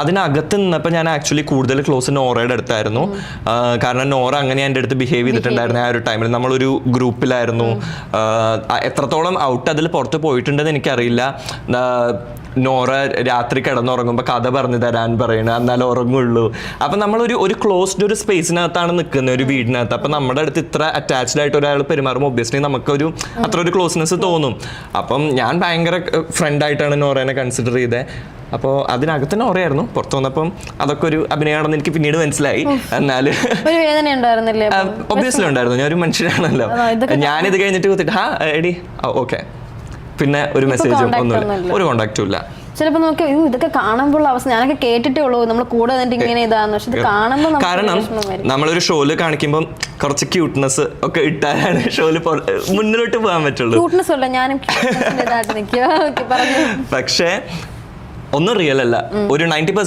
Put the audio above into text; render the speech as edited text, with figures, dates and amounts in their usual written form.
അതിനകത്ത് നിന്നപ്പോൾ ഞാൻ ആക്ച്വലി കൂടുതൽ ക്ലോസ് നോറയുടെ അടുത്തായിരുന്നു. കാരണം നോറ അങ്ങനെ എൻ്റെ അടുത്ത് ബിഹേവ് ചെയ്തിട്ടുണ്ടായിരുന്നു ആ ഒരു ടൈമിൽ. നമ്മളൊരു ഗ്രൂപ്പിലായിരുന്നു. എത്രത്തോളം ഔട്ട് അതിൽ പുറത്ത് പോയിട്ടുണ്ടെന്ന് എനിക്കറിയില്ല. നോറ രാത്രി കിടന്നുറങ്ങുമ്പോൾ കഥ പറഞ്ഞു തരാൻ പറയണ, എന്നാലും ഉറങ്ങുള്ളൂ. അപ്പം നമ്മളൊരു ക്ലോസ്ഡ് ഒരു സ്പേസിനകത്താണ് നിൽക്കുന്നത്, ഒരു വീടിനകത്ത്. അപ്പം നമ്മുടെ അടുത്ത് ഇത്ര അറ്റാച്ച്ഡ് ആയിട്ട് ഒരാൾ പെരുമാറുമ്പോൾ ഒബ്വിയസ്ലി നമുക്കൊരു അത്ര ഒരു ക്ലോസ്നെസ് തോന്നും. അപ്പം ഞാൻ ഭയങ്കര ഫ്രണ്ടായിട്ടാണ് നോറേനെ കൺസിഡർ ചെയ്തത്. അപ്പോൾ അതിനകത്ത് നോറയായിരുന്നു, പുറത്ത് വന്നപ്പം അതൊക്കെ ഒരു അഭിനയമാണെന്ന് എനിക്ക് പിന്നീട് മനസ്സിലായി. എന്നാലും ഒബ്വിയസ്ലി ഉണ്ടായിരുന്നു, ഞാൻ ഒരു മനുഷ്യനാണല്ലോ. ഞാനിത് കഴിഞ്ഞിട്ട് കുത്തിട്ട് എടി ഓക്കെ, പിന്നെ ഒരു മെസ്സേജും ഒന്നുമില്ല, ഒരു കോണ്ടാക്റ്റും ഇല്ല. ചിലപ്പോൾ നോക്കി ഇതൊക്കെ കാണുമ്പോൾ അവസ്ഥ ഞാനൊക്കെ കേട്ടിട്ടേ ഉള്ളൂ, നമ്മൾ കൂടെ വന്നിട്ട് ഇങ്ങനെ ഇതാന്ന്. പക്ഷെ ഇത് കാണുമ്പോൾ കാരണം നമ്മളൊരു ഷോയില് കാണിക്കുമ്പോൾ കുറച്ച് ക്യൂട്ട്നെസ് ഒക്കെ ഇട്ടാലാണ് ഷോയില് മുന്നിലോട്ട് പോകാൻ പറ്റുള്ളൂ. ക്യൂട്ട്നെസ് അല്ല, ഞാനും പക്ഷേ ഒന്നും റിയൽ അല്ല. ഒരു 90%